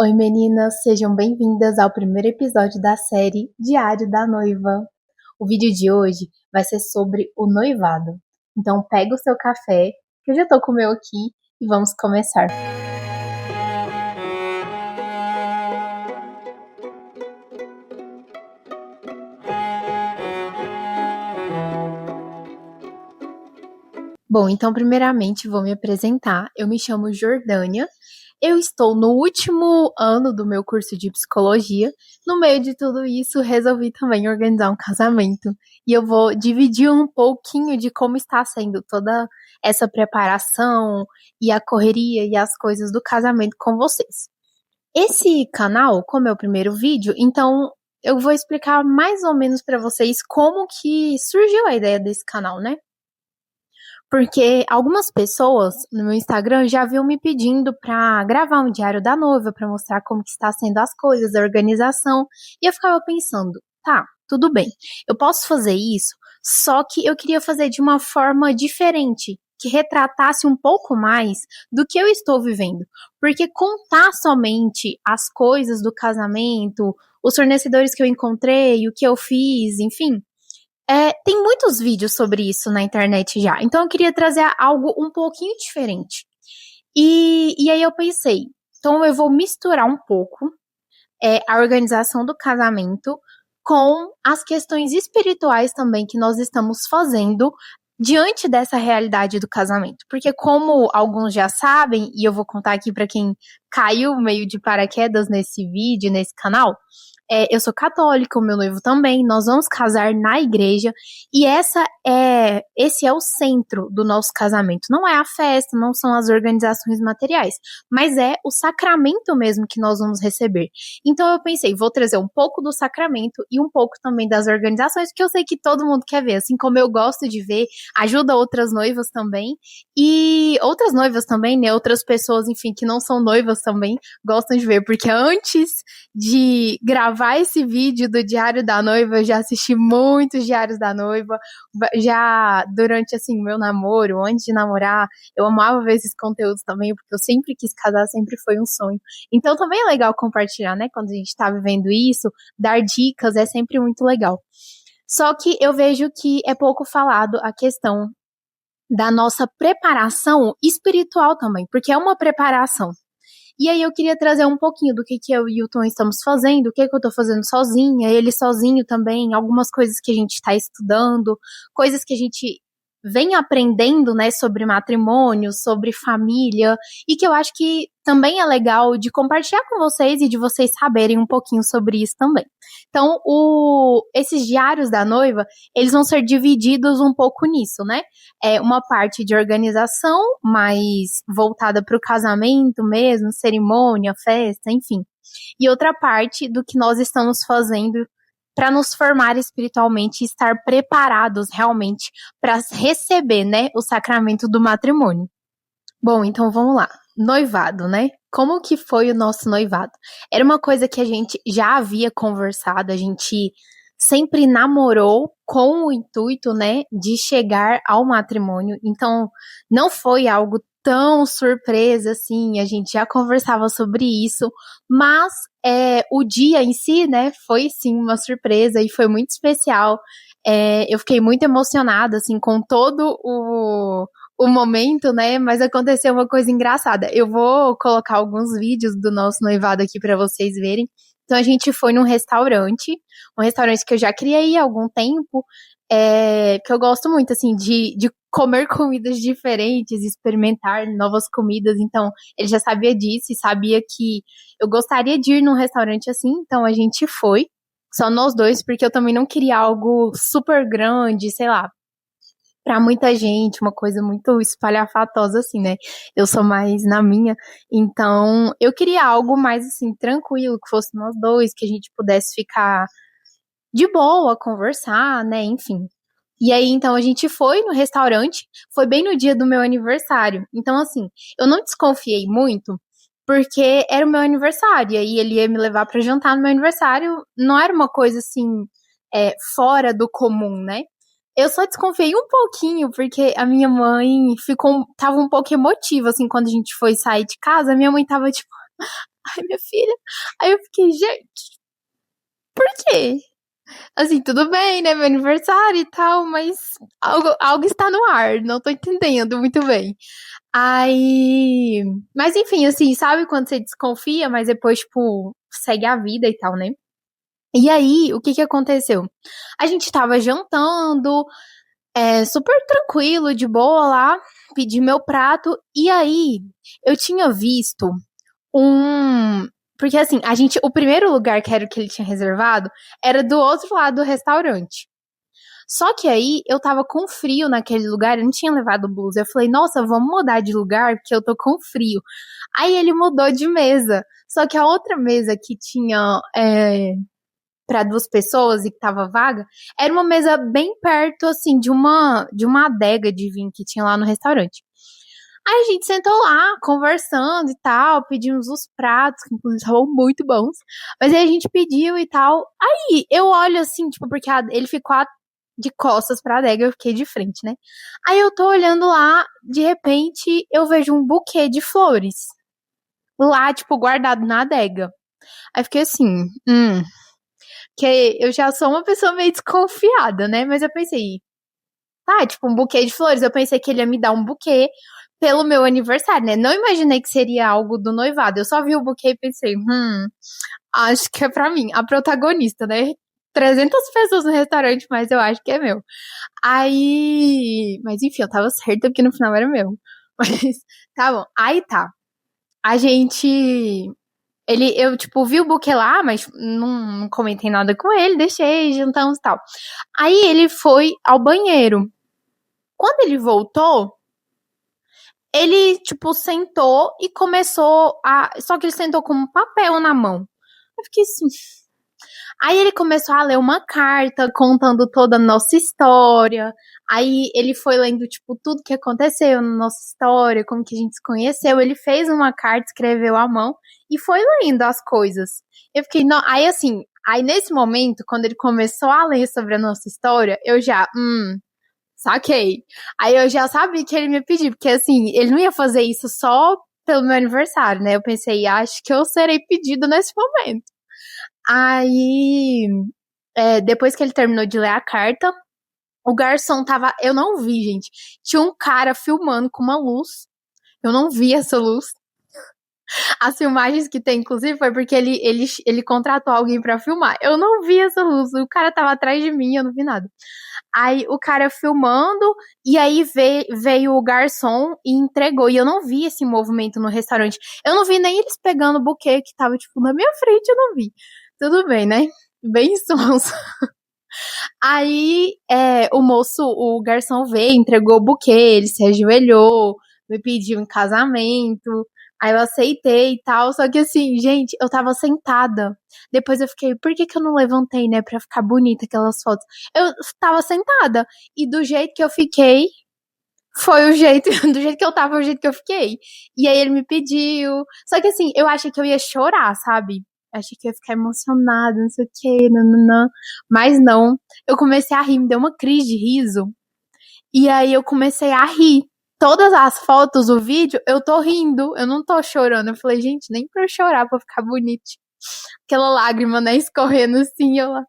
Oi meninas, sejam bem-vindas ao primeiro episódio da série Diário da Noiva. O vídeo de hoje vai ser sobre o noivado. Então pega o seu café, que eu já tô com o meu aqui, e vamos começar. Bom, então primeiramente vou me apresentar. Eu me chamo Jordânia. Eu estou no último ano do meu curso de psicologia. No meio de tudo isso, resolvi também organizar um casamento. E eu vou dividir um pouquinho de como está sendo toda essa preparação e a correria e as coisas do casamento com vocês. Esse canal, como é o primeiro vídeo, então eu vou explicar mais ou menos para vocês como que surgiu a ideia desse canal, né? Porque algumas pessoas no meu Instagram já vinham me pedindo para gravar um diário da noiva, para mostrar como que está sendo as coisas, a organização. E eu ficava pensando, tá, tudo bem, eu posso fazer isso, só que eu queria fazer de uma forma diferente, que retratasse um pouco mais do que eu estou vivendo. Porque contar somente as coisas do casamento, os fornecedores que eu encontrei, o que eu fiz, enfim, tem muitos vídeos sobre isso na internet já. Então eu queria trazer algo um pouquinho diferente. E aí eu pensei, então eu vou misturar um pouco a organização do casamento com as questões espirituais também que nós estamos fazendo diante dessa realidade do casamento. Porque como alguns já sabem, e eu vou contar aqui para quem caiu meio de paraquedas nesse vídeo, nesse canal, eu sou católica, o meu noivo também, nós vamos casar na igreja, e esse é o centro do nosso casamento. Não é a festa, não são as organizações materiais, mas é o sacramento mesmo que nós vamos receber. Então eu pensei, vou trazer um pouco do sacramento e um pouco também das organizações, que eu sei que todo mundo quer ver, assim como eu gosto de ver, ajuda outras noivas também, e outras noivas também, né, outras pessoas, enfim, que não são noivas também, gostam de ver, porque antes de gravar esse vídeo do Diário da Noiva, eu já assisti muitos Diários da Noiva, já durante, assim, o meu namoro, antes de namorar, eu amava ver esses conteúdos também, porque eu sempre quis casar, sempre foi um sonho. Então também é legal compartilhar, né, quando a gente tá vivendo isso, dar dicas é sempre muito legal. Só que eu vejo que é pouco falado a questão da nossa preparação espiritual também, porque é uma preparação. E aí eu queria trazer um pouquinho do que eu e o Tom estamos fazendo, o que eu tô fazendo sozinha, ele sozinho também, algumas coisas que a gente está estudando, coisas que a gente vem aprendendo, né, sobre matrimônio, sobre família, e que eu acho que também é legal de compartilhar com vocês e de vocês saberem um pouquinho sobre isso também. Então, esses diários da noiva, eles vão ser divididos um pouco nisso, né? Uma parte de organização, mais voltada para o casamento mesmo, cerimônia, festa, enfim. E outra parte do que nós estamos fazendo para nos formar espiritualmente e estar preparados realmente para receber, né, o sacramento do matrimônio. Bom, então vamos lá. Noivado, né? Como que foi o nosso noivado? Era uma coisa que a gente já havia conversado, a gente sempre namorou com o intuito, né, de chegar ao matrimônio. Então, não foi algo tão surpresa assim, a gente já conversava sobre isso, mas o dia em si, né, foi sim uma surpresa e foi muito especial. Eu fiquei muito emocionada, assim, com todo o momento, né? Mas aconteceu uma coisa engraçada. Eu vou colocar alguns vídeos do nosso noivado aqui para vocês verem. Então a gente foi num restaurante, um restaurante que eu já criei há algum tempo, que eu gosto muito, assim, de comer comidas diferentes, experimentar novas comidas. Então ele já sabia disso e sabia que eu gostaria de ir num restaurante assim. Então a gente foi, só nós dois, porque eu também não queria algo super grande, sei lá, para muita gente, uma coisa muito espalhafatosa assim, né? Eu sou mais na minha, então eu queria algo mais assim tranquilo, que fosse nós dois, que a gente pudesse ficar de boa, conversar, né? Enfim. E aí então a gente foi no restaurante, foi bem no dia do meu aniversário. Então assim, eu não desconfiei muito, porque era o meu aniversário, e aí ele ia me levar para jantar no meu aniversário, não era uma coisa assim fora do comum, né? Eu só desconfiei um pouquinho, porque a minha mãe tava um pouco emotiva, assim, quando a gente foi sair de casa, a minha mãe tava tipo, Ai, minha filha. Aí eu fiquei, gente, por quê? Assim, tudo bem, né? Meu aniversário e tal, mas algo está no ar, não tô entendendo muito bem. Aí. Mas enfim, assim, sabe quando você desconfia, mas depois, tipo, segue a vida e tal, né? E aí, o que que aconteceu? A gente tava jantando, super tranquilo, de boa lá, pedi meu prato, e aí eu tinha visto um. Porque assim, o primeiro lugar que era o que ele tinha reservado era do outro lado do restaurante. Só que aí eu tava com frio naquele lugar, eu não tinha levado blusa. Eu falei, nossa, vamos mudar de lugar porque eu tô com frio. Aí ele mudou de mesa. Só que a outra mesa que tinha para duas pessoas e que tava vaga, era uma mesa bem perto, assim, de uma adega de vinho que tinha lá no restaurante. Aí a gente sentou lá, conversando e tal, pedimos os pratos, que inclusive estavam muito bons. Mas aí a gente pediu e tal. Aí eu olho assim, tipo, porque ele ficou de costas pra adega, eu fiquei de frente, né? Aí eu tô olhando lá, de repente eu vejo um buquê de flores. Lá, tipo, guardado na adega. Aí fiquei assim, que eu já sou uma pessoa meio desconfiada, né? Mas eu pensei, tá, tipo, um buquê de flores. Eu pensei que ele ia me dar um buquê pelo meu aniversário, né? Não imaginei que seria algo do noivado. Eu só vi o buquê e pensei, acho que é pra mim, a protagonista, né? 300 pessoas no restaurante, mas eu acho que é meu. Aí. Mas enfim, eu tava certa porque no final era meu. Mas tá bom. Aí tá. A gente. Eu, tipo, vi o buquê lá, mas não comentei nada com ele, deixei, jantamos e tal. Aí ele foi ao banheiro. Quando ele voltou, ele, tipo, sentou e começou a. Só que ele sentou com um papel na mão. Eu fiquei assim. Aí ele começou a ler uma carta contando toda a nossa história. Aí ele foi lendo, tipo, tudo que aconteceu na nossa história, como que a gente se conheceu. Ele fez uma carta, escreveu à mão e foi lendo as coisas. Eu fiquei, não. Aí assim, aí nesse momento, quando ele começou a ler sobre a nossa história, eu já, saquei. Aí eu já sabia que ele me pedir, porque assim, ele não ia fazer isso só pelo meu aniversário, né? Eu pensei, acho que eu serei pedido nesse momento. Aí, depois que ele terminou de ler a carta, o garçom tava. Eu não vi, gente. Tinha um cara filmando com uma luz. Eu não vi essa luz. As filmagens que tem, inclusive, foi porque ele contratou alguém pra filmar. Eu não vi essa luz. O cara tava atrás de mim, eu não vi nada. Aí o cara filmando, e aí veio o garçom e entregou. E eu não vi esse movimento no restaurante. Eu não vi nem eles pegando o buquê que tava, tipo, na minha frente, eu não vi. Tudo bem, né? Bem sonso. Aí o garçom veio, entregou o buquê, ele se ajoelhou, me pediu em casamento. Aí eu aceitei e tal. Só que assim, gente, eu tava sentada. Depois eu fiquei, por que que eu não levantei, né? Pra ficar bonita aquelas fotos. Eu tava sentada. E do jeito que eu fiquei, foi o jeito, do jeito que eu tava, o jeito que eu fiquei. E aí ele me pediu. Só que assim, eu achei que eu ia chorar, sabe? Achei que eu ia ficar emocionada, não sei o quê, nananã. Mas não. Eu comecei a rir, me deu uma crise de riso. E aí eu comecei a rir. Todas as fotos, o vídeo, eu tô rindo, eu não tô chorando. Eu falei, gente, nem pra eu chorar, pra ficar bonito. Aquela lágrima, né, escorrendo assim, eu lá.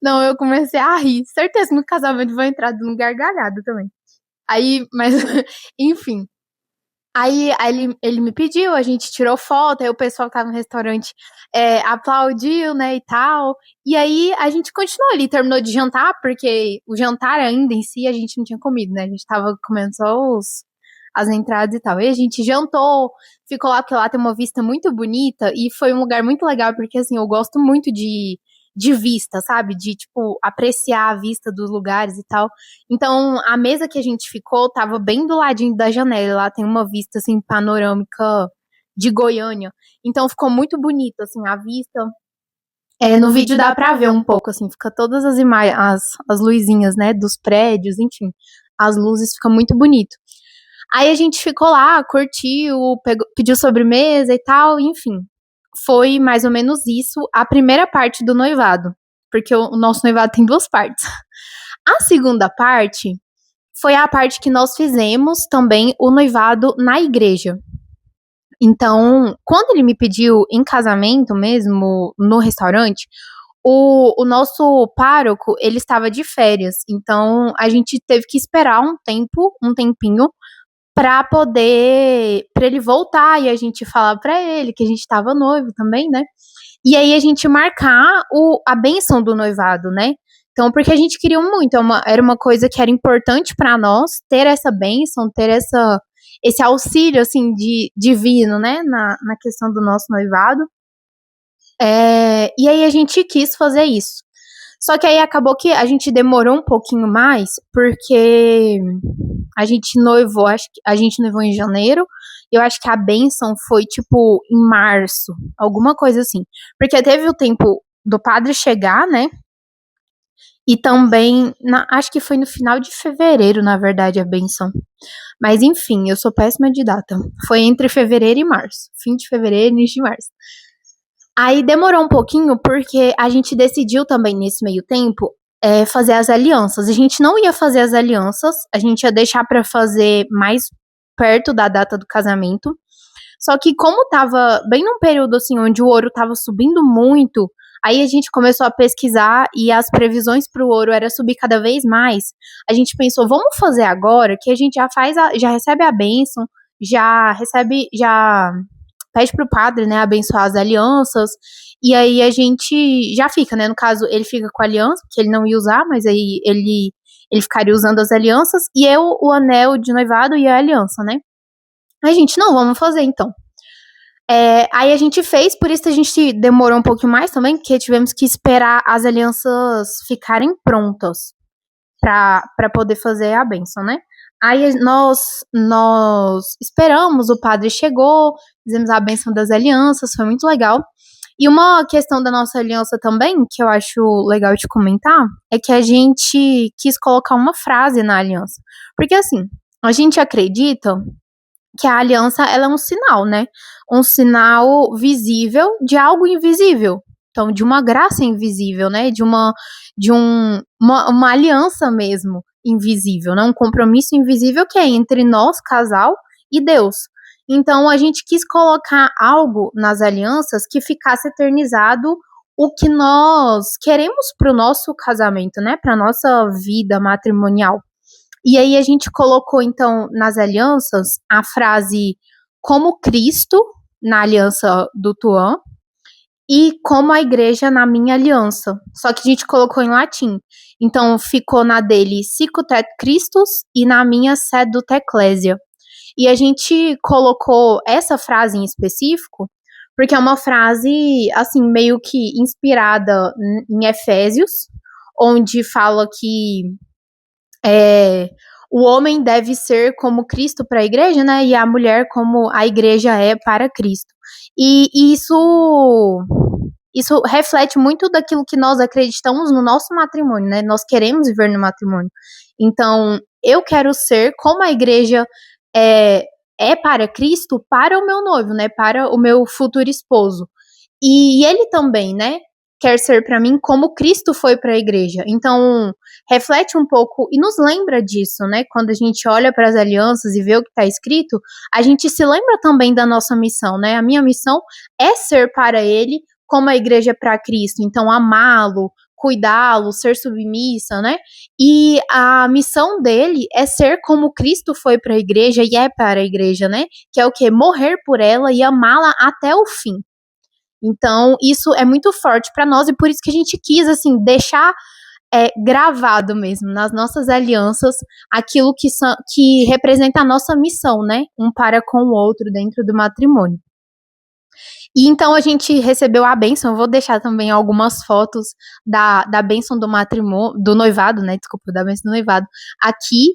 Não, eu comecei a rir. Certeza que no casamento vou entrar de um gargalhado também. Aí, mas, enfim. Aí ele me pediu, a gente tirou foto, aí o pessoal que tava no restaurante aplaudiu, né, e tal. E aí a gente continuou ali, terminou de jantar, porque o jantar ainda em si a gente não tinha comido, né? A gente tava comendo só as entradas e tal. E a gente jantou, ficou lá, porque lá tem uma vista muito bonita, e foi um lugar muito legal, porque assim, eu gosto muito de vista, sabe? De, tipo, apreciar a vista dos lugares e tal. Então, a mesa que a gente ficou tava bem do ladinho da janela. Lá tem uma vista, assim, panorâmica de Goiânia. Então, ficou muito bonito, assim, a vista. No vídeo dá pra ver um pouco, assim, fica todas as imagens, as luzinhas, né, dos prédios, enfim. As luzes, fica muito bonito. Aí a gente ficou lá, curtiu, pediu sobremesa e tal, enfim. Foi mais ou menos isso a primeira parte do noivado. Porque o nosso noivado tem duas partes. A segunda parte foi a parte que nós fizemos também o noivado na igreja. Então, quando ele me pediu em casamento mesmo, no restaurante, o nosso pároco, ele estava de férias. Então, a gente teve que esperar um tempinho, para ele voltar e a gente falar para ele que a gente estava noivo também, né? E aí a gente marcar a bênção do noivado, né? Então, porque a gente queria muito, era uma coisa que era importante para nós, ter essa bênção, ter esse auxílio, assim, divino, né? Na questão do nosso noivado. E aí a gente quis fazer isso. Só que aí acabou que a gente demorou um pouquinho mais, porque a gente noivou, a gente noivou em janeiro, e eu acho que a bênção foi, tipo, em março, alguma coisa assim. Porque teve o tempo do padre chegar, né? E também, acho que foi no final de fevereiro, na verdade, a bênção. Mas enfim, eu sou péssima de data. Foi entre fevereiro e março. Fim de fevereiro, início de março. Aí demorou um pouquinho, porque a gente decidiu também, nesse meio tempo, fazer as alianças. A gente não ia fazer as alianças, a gente ia deixar para fazer mais perto da data do casamento. Só que como tava bem num período assim, onde o ouro tava subindo muito, aí a gente começou a pesquisar e as previsões para o ouro era subir cada vez mais. A gente pensou, vamos fazer agora, que a gente já recebe a bênção, já pede pro padre, né, abençoar as alianças, e aí a gente já fica, né, no caso, ele fica com a aliança, que ele não ia usar, mas aí ele ficaria usando as alianças, e eu, o anel de noivado e a aliança, né. Aí a gente, não, vamos fazer então. Aí a gente fez, por isso a gente demorou um pouquinho mais também, porque tivemos que esperar as alianças ficarem prontas para poder fazer a bênção, né? Aí nós esperamos, o padre chegou, fizemos a bênção das alianças, foi muito legal. E uma questão da nossa aliança também, que eu acho legal de comentar, é que a gente quis colocar uma frase na aliança. Porque assim, a gente acredita que a aliança ela é um sinal, né? Um sinal visível de algo invisível. Então, de uma graça invisível, né? Uma aliança mesmo invisível, né? Um compromisso invisível que é entre nós, casal, e Deus. Então, a gente quis colocar algo nas alianças que ficasse eternizado o que nós queremos para o nosso casamento, né? Para nossa vida matrimonial. E aí a gente colocou, então, nas alianças, a frase como Cristo, na aliança do Tuan, e como a igreja na minha aliança. Só que a gente colocou em latim. Então, ficou na dele Sicut et Christus e na minha Sedunt Ecclesia. E a gente colocou essa frase em específico, porque é uma frase, assim, meio que inspirada em Efésios, onde fala que o homem deve ser como Cristo para a igreja, né? E a mulher como a igreja é para Cristo. E isso reflete muito daquilo que nós acreditamos no nosso matrimônio, né? Nós queremos viver no matrimônio. Então, eu quero ser como a igreja é para Cristo, para o meu noivo, né? Para o meu futuro esposo. E ele também, né? Quer ser para mim como Cristo foi para a igreja. Então, reflete um pouco e nos lembra disso, né? Quando a gente olha para as alianças e vê o que está escrito, a gente se lembra também da nossa missão, né? A minha missão é ser para ele como a igreja é para Cristo. Então, amá-lo, cuidá-lo, ser submissa, né? E a missão dele é ser como Cristo foi para a igreja e é para a igreja, né? Que é o quê? Morrer por ela e amá-la até o fim. Então, isso é muito forte para nós e por isso que a gente quis, assim, deixar gravado mesmo nas nossas alianças aquilo que representa a nossa missão, né? Um para com o outro dentro do matrimônio. E então a gente recebeu a bênção, eu vou deixar também algumas fotos da bênção do matrimônio, do noivado, né? Desculpa, da bênção do noivado aqui.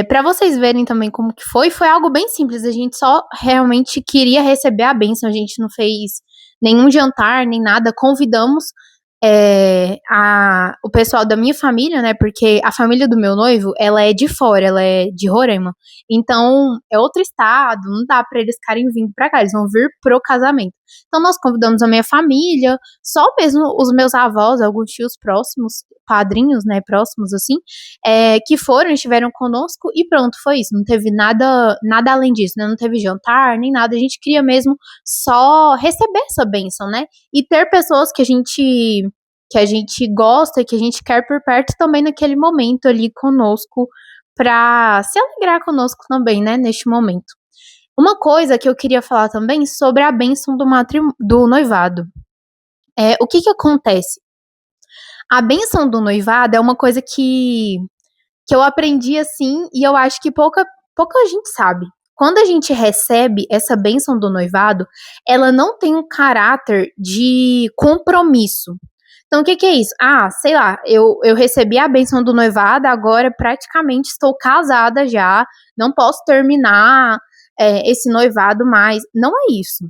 Para vocês verem também como que foi algo bem simples, a gente só realmente queria receber a bênção, a gente não fez nenhum jantar, nem nada, convidamos o pessoal da minha família, né, porque a família do meu noivo, ela é de fora, ela é de Roraima, então é outro estado, não dá pra eles ficarem vindo pra cá, eles vão vir pro casamento. Então nós convidamos a minha família, só mesmo os meus avós, alguns tios próximos, padrinhos, né, próximos assim, que foram, estiveram conosco e pronto, foi isso. Não teve nada além disso, né? Não teve jantar, nem nada. A gente queria mesmo só receber essa bênção, né? E ter pessoas que a gente gosta, que a gente quer por perto também naquele momento ali conosco, para se alegrar conosco também, né, neste momento. Uma coisa que eu queria falar também sobre a bênção do noivado. O que acontece? A bênção do noivado é uma coisa que eu aprendi assim e eu acho que pouca gente sabe. Quando a gente recebe essa bênção do noivado, ela não tem um caráter de compromisso. Então, o que é isso? Sei lá, eu recebi a bênção do noivado, agora praticamente estou casada já, não posso terminar esse noivado mais. Não é isso.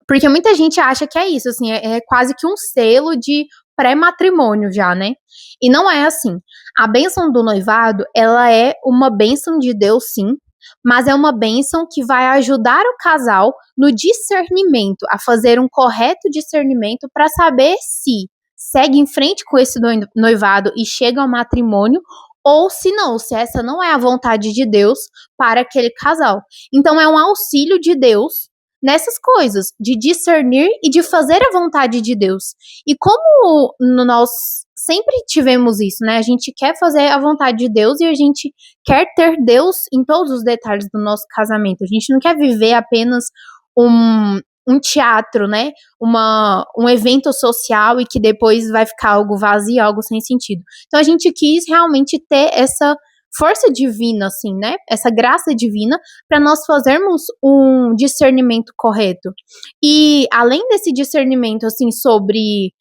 Porque muita gente acha que é isso, assim, é quase que um selo de pré-matrimônio já, né? E não é assim. A bênção do noivado, ela é uma bênção de Deus, sim, mas é uma bênção que vai ajudar o casal no discernimento, a fazer um correto discernimento para saber se segue em frente com esse noivado e chega ao matrimônio, ou se não, se essa não é a vontade de Deus para aquele casal. Então é um auxílio de Deus nessas coisas, de discernir e de fazer a vontade de Deus. E como nós sempre tivemos isso, né? A gente quer fazer a vontade de Deus e a gente quer ter Deus em todos os detalhes do nosso casamento. A gente não quer viver apenas um teatro, né? Um evento social e que depois vai ficar algo vazio, algo sem sentido. Então a gente quis realmente ter essa força divina, assim, né? Essa graça divina para nós fazermos um discernimento correto. E além desse discernimento, assim, sobre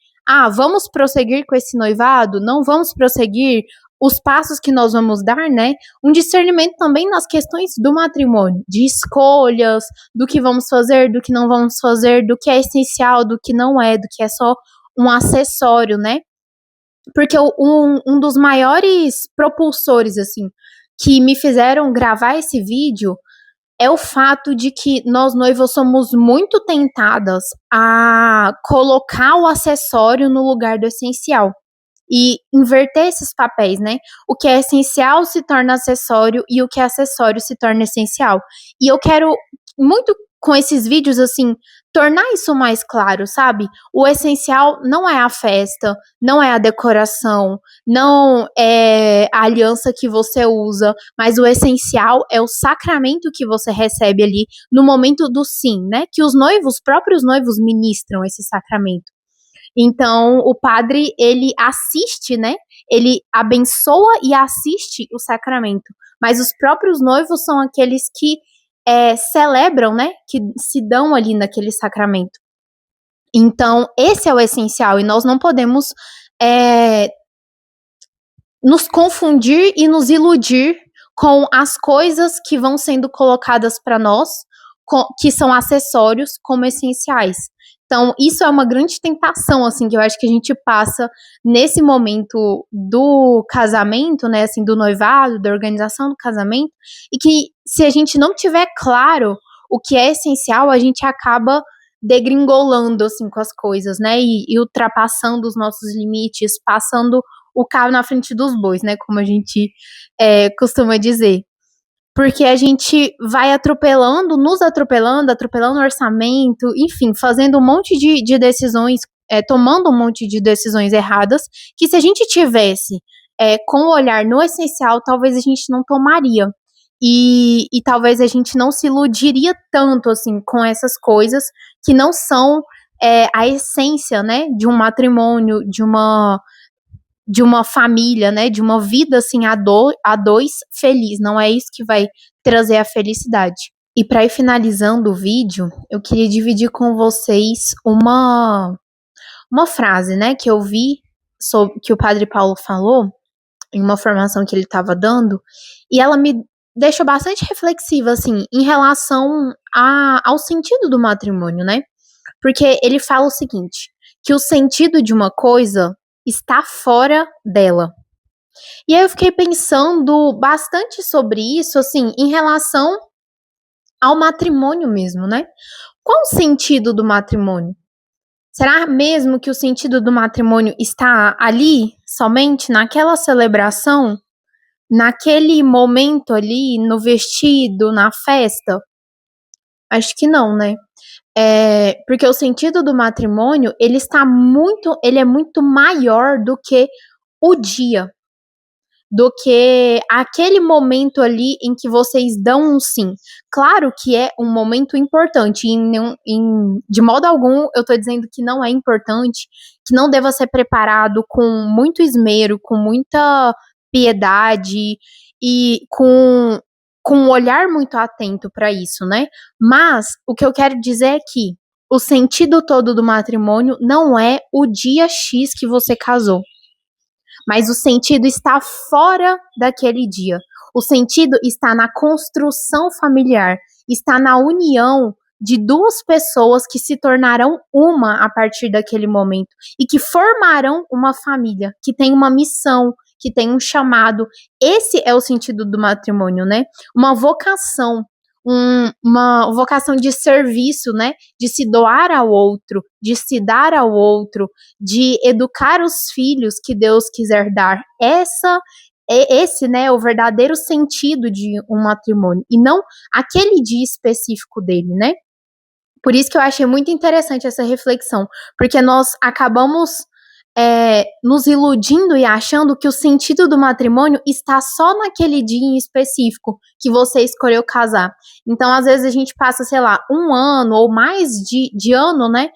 vamos prosseguir com esse noivado, não vamos prosseguir, os passos que nós vamos dar, né? Um discernimento também nas questões do matrimônio, de escolhas, do que vamos fazer, do que não vamos fazer, do que é essencial, do que não é, do que é só um acessório, né? Porque um dos maiores propulsores, assim, que me fizeram gravar esse vídeo é o fato de que nós noivos somos muito tentadas a colocar o acessório no lugar do essencial. E inverter esses papéis, né? O que é essencial se torna acessório e o que é acessório se torna essencial. E eu quero muito com esses vídeos, assim, tornar isso mais claro, sabe? O essencial não é a festa, não é a decoração, não é a aliança que você usa, mas o essencial é o sacramento que você recebe ali no momento do sim, né? Que os próprios noivos ministram esse sacramento. Então, o padre, ele assiste, né? Ele abençoa e assiste o sacramento. Mas os próprios noivos são aqueles que celebram, né? Que se dão ali naquele sacramento. Então, esse é o essencial. E nós não podemos nos confundir e nos iludir com as coisas que vão sendo colocadas para nós, que são acessórios, como essenciais. Então, isso é uma grande tentação, assim, que eu acho que a gente passa nesse momento do casamento, né, assim, do noivado, da organização do casamento, e que se a gente não tiver claro o que é essencial, a gente acaba degringolando, assim, com as coisas, né, e ultrapassando os nossos limites, passando o carro na frente dos bois, né, como a gente costuma dizer. Porque a gente vai atropelando o orçamento, enfim, fazendo um monte de decisões, tomando um monte de decisões erradas, que se a gente tivesse com o olhar no essencial, talvez a gente não tomaria. E talvez a gente não se iludiria tanto, assim, com essas coisas que não são a essência, né, de um matrimônio, de uma família, né, de uma vida assim a dois feliz. Não é isso que vai trazer a felicidade. E para ir finalizando o vídeo, eu queria dividir com vocês uma frase, né, que eu vi que o Padre Paulo falou em uma formação que ele estava dando, e ela me deixou bastante reflexiva, assim, em relação ao sentido do matrimônio, né? Porque ele fala o seguinte, que o sentido de uma coisa está fora dela. E aí eu fiquei pensando bastante sobre isso, assim, em relação ao matrimônio mesmo, né? Qual o sentido do matrimônio? Será mesmo que o sentido do matrimônio está ali, somente naquela celebração, naquele momento ali, no vestido, na festa? Acho que não, né? Porque o sentido do matrimônio, ele é muito maior do que o dia, do que aquele momento ali em que vocês dão um sim. Claro que é um momento importante, de modo algum eu tô dizendo que não é importante, que não deva ser preparado com muito esmero, com muita piedade e com um olhar muito atento para isso, né? Mas o que eu quero dizer é que o sentido todo do matrimônio não é o dia X que você casou, mas o sentido está fora daquele dia. O sentido está na construção familiar, está na união de duas pessoas que se tornarão uma a partir daquele momento e que formarão uma família, que tem uma missão, que tem um chamado. Esse é o sentido do matrimônio, né? Uma vocação, uma vocação de serviço, né? De se doar ao outro, de se dar ao outro, de educar os filhos que Deus quiser dar. Esse, né, é o verdadeiro sentido de um matrimônio, e não aquele dia específico dele, né? Por isso que eu achei muito interessante essa reflexão, porque nós acabamos nos iludindo e achando que o sentido do matrimônio está só naquele dia em específico que você escolheu casar. Então, às vezes, a gente passa, sei lá, um ano ou mais de ano, né?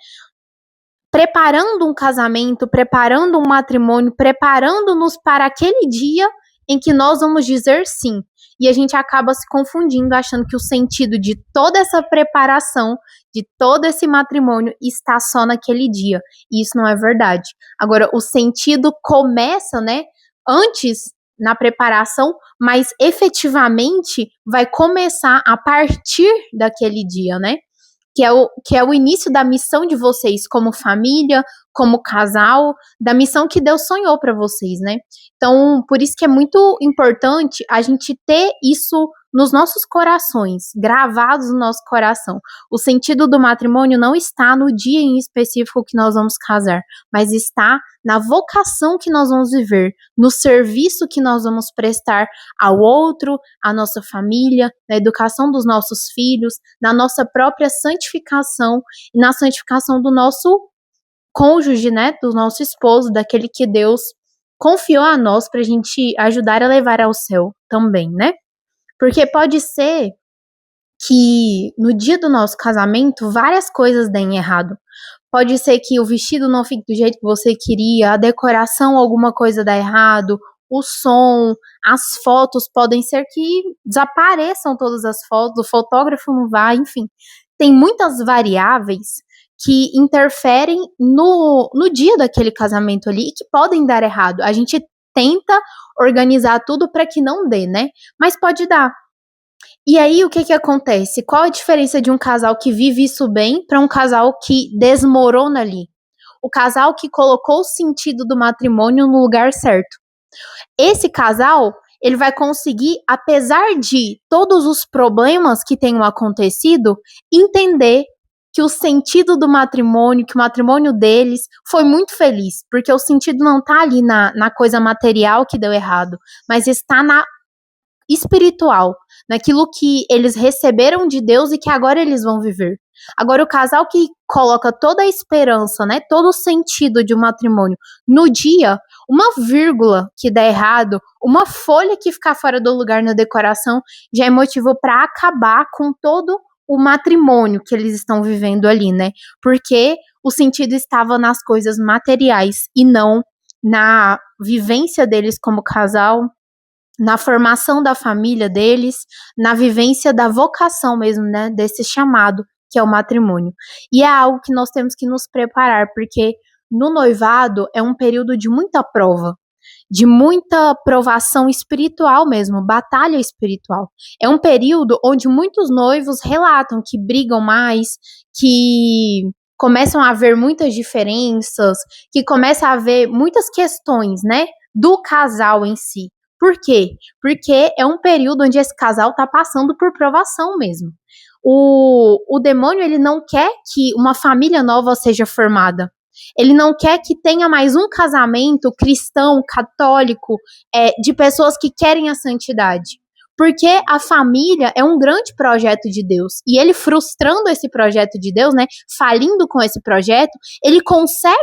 Preparando um casamento, preparando um matrimônio, preparando-nos para aquele dia em que nós vamos dizer sim. E a gente acaba se confundindo, achando que o sentido de toda essa preparação, de todo esse matrimônio, está só naquele dia. E isso não é verdade. Agora, o sentido começa, né, antes na preparação, mas efetivamente vai começar a partir daquele dia, né? Que é o início da missão de vocês como família, como casal, da missão que Deus sonhou para vocês, né? Então, por isso que é muito importante a gente ter isso nos nossos corações, gravados no nosso coração. O sentido do matrimônio não está no dia em específico que nós vamos casar, mas está na vocação que nós vamos viver, no serviço que nós vamos prestar ao outro, à nossa família, na educação dos nossos filhos, na nossa própria santificação e na santificação do nosso cônjuge, né, do nosso esposo, daquele que Deus confiou a nós para a gente ajudar a levar ao céu também, né? Porque pode ser que no dia do nosso casamento várias coisas deem errado. Pode ser que o vestido não fique do jeito que você queria, a decoração, alguma coisa dá errado, o som, as fotos podem ser que desapareçam todas as fotos, o fotógrafo não vai, enfim. Tem muitas variáveis que interferem no dia daquele casamento ali e que podem dar errado. A gente tenta organizar tudo para que não dê, né? Mas pode dar. E aí, o que que acontece? Qual a diferença de um casal que vive isso bem para um casal que desmorona ali? O casal que colocou o sentido do matrimônio no lugar certo. Esse casal, ele vai conseguir, apesar de todos os problemas que tenham acontecido, entender que o sentido do matrimônio, que o matrimônio deles foi muito feliz, porque o sentido não está ali na coisa material que deu errado, mas está na espiritual, naquilo que eles receberam de Deus e que agora eles vão viver. Agora, o casal que coloca toda a esperança, né, todo o sentido de um matrimônio no dia, uma vírgula que dá errado, uma folha que ficar fora do lugar na decoração, já é motivo para acabar com todo o matrimônio que eles estão vivendo ali, né? Porque o sentido estava nas coisas materiais e não na vivência deles como casal, na formação da família deles, na vivência da vocação mesmo, né, desse chamado que é o matrimônio. E é algo que nós temos que nos preparar, porque no noivado é um período de muita prova, de muita provação espiritual mesmo, batalha espiritual. É um período onde muitos noivos relatam que brigam mais, que começam a haver muitas diferenças, que começa a haver muitas questões, né, do casal em si. Por quê? Porque é um período onde esse casal está passando por provação mesmo. O demônio, ele não quer que uma família nova seja formada. Ele não quer que tenha mais um casamento cristão, católico, de pessoas que querem a santidade. Porque a família é um grande projeto de Deus. E ele frustrando esse projeto de Deus, né, falindo com esse projeto, ele consegue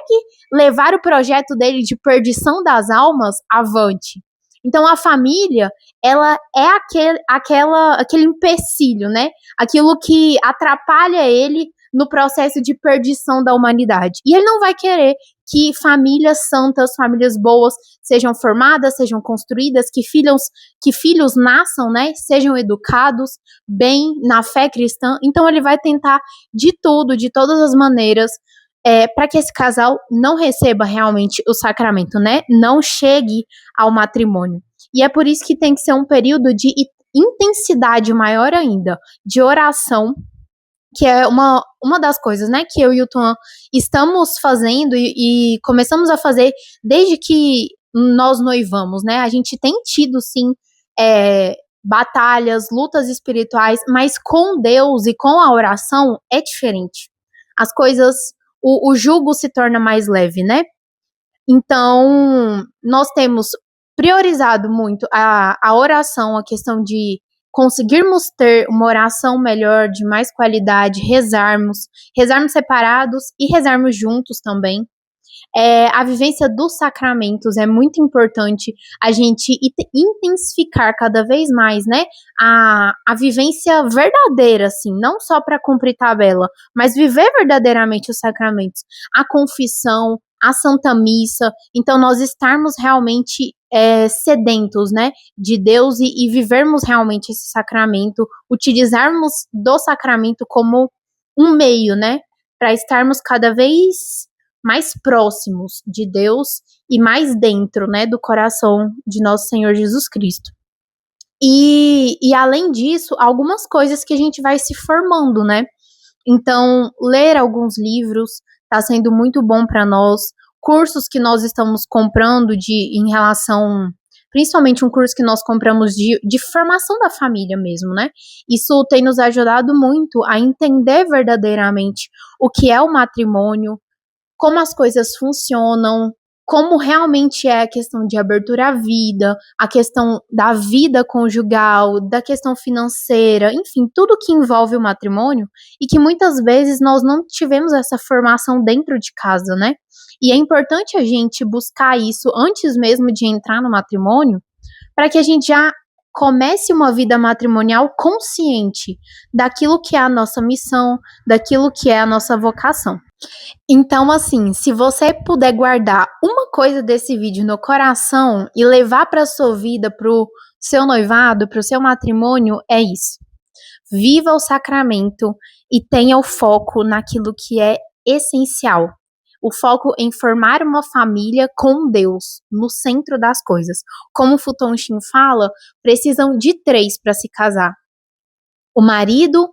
levar o projeto dele de perdição das almas avante. Então a família, ela é aquele empecilho, né? Aquilo que atrapalha ele no processo de perdição da humanidade. E ele não vai querer que famílias santas, famílias boas sejam formadas, sejam construídas, que filhos nasçam, né? Sejam educados bem na fé cristã. Então ele vai tentar de tudo, de todas as maneiras, para que esse casal não receba realmente o sacramento, né? Não chegue ao matrimônio. E é por isso que tem que ser um período de intensidade maior ainda, de oração, que é uma das coisas, né, que eu e o Tuan estamos fazendo e começamos a fazer desde que nós noivamos, né? A gente tem tido, sim, batalhas, lutas espirituais, mas com Deus e com a oração é diferente. As coisas, o jugo se torna mais leve, né? Então, nós temos priorizado muito a oração, a questão de conseguirmos ter uma oração melhor, de mais qualidade, rezarmos separados e rezarmos juntos também. A vivência dos sacramentos é muito importante a gente intensificar cada vez mais, né? A vivência verdadeira, assim, não só para cumprir tabela, mas viver verdadeiramente os sacramentos. A confissão, a Santa Missa, então nós estarmos realmente sedentos, né, de Deus e vivermos realmente esse sacramento, utilizarmos do sacramento como um meio, né, para estarmos cada vez mais próximos de Deus e mais dentro, né, do coração de nosso Senhor Jesus Cristo. E além disso, algumas coisas que a gente vai se formando, né? Então, ler alguns livros está sendo muito bom para nós. Cursos que nós estamos comprando em relação, principalmente um curso que nós compramos de formação da família mesmo, né? Isso tem nos ajudado muito a entender verdadeiramente o que é o matrimônio, como as coisas funcionam, como realmente é a questão de abertura à vida, a questão da vida conjugal, da questão financeira, enfim, tudo que envolve o matrimônio e que muitas vezes nós não tivemos essa formação dentro de casa, né? E é importante a gente buscar isso antes mesmo de entrar no matrimônio, para que a gente já comece uma vida matrimonial consciente daquilo que é a nossa missão, daquilo que é a nossa vocação. Então, assim, se você puder guardar uma coisa desse vídeo no coração e levar para sua vida, pro seu noivado, pro seu matrimônio, é isso. Viva o sacramento e tenha o foco naquilo que é essencial. O foco em formar uma família com Deus no centro das coisas. Como o Futon Shin fala, precisam de 3 para se casar: o marido,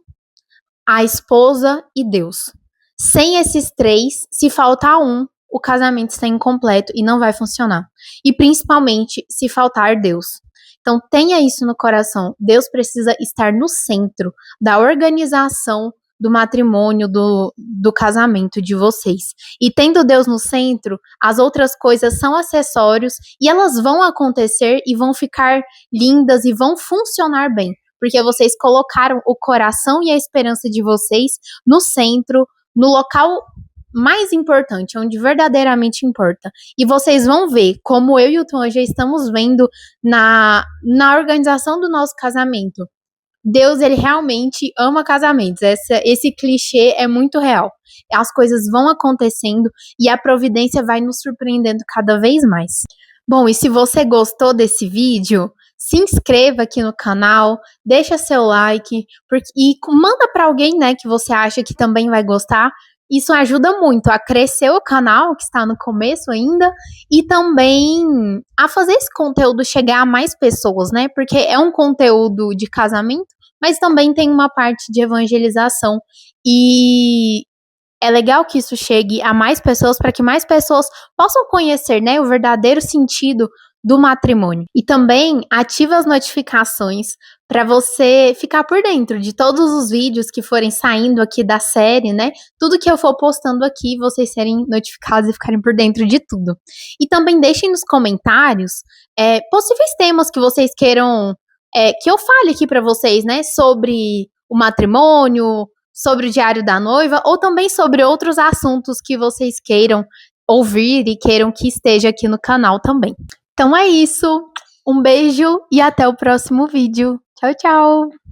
a esposa e Deus. Sem esses 3, se faltar um, o casamento está incompleto e não vai funcionar. E principalmente se faltar Deus. Então tenha isso no coração. Deus precisa estar no centro da organização do matrimônio, do casamento de vocês. E tendo Deus no centro, as outras coisas são acessórios e elas vão acontecer e vão ficar lindas e vão funcionar bem. Porque vocês colocaram o coração e a esperança de vocês no centro, no local mais importante, onde verdadeiramente importa. E vocês vão ver, como eu e o Tom já estamos vendo na organização do nosso casamento. Deus, ele realmente ama casamentos. Esse clichê é muito real. As coisas vão acontecendo e a providência vai nos surpreendendo cada vez mais. Bom, e se você gostou desse vídeo, se inscreva aqui no canal, deixa seu like e manda para alguém, né, que você acha que também vai gostar. Isso ajuda muito a crescer o canal, que está no começo ainda, e também a fazer esse conteúdo chegar a mais pessoas, né? Porque é um conteúdo de casamento, mas também tem uma parte de evangelização. E é legal que isso chegue a mais pessoas, para que mais pessoas possam conhecer, né, o verdadeiro sentido do matrimônio. E também ativa as notificações para você ficar por dentro de todos os vídeos que forem saindo aqui da série, né? Tudo que eu for postando aqui, vocês serem notificados e ficarem por dentro de tudo. E também deixem nos comentários possíveis temas que vocês queiram que eu fale aqui para vocês, né? Sobre o matrimônio, sobre o Diário da Noiva, ou também sobre outros assuntos que vocês queiram ouvir e queiram que esteja aqui no canal também. Então é isso. Um beijo e até o próximo vídeo. Tchau, tchau!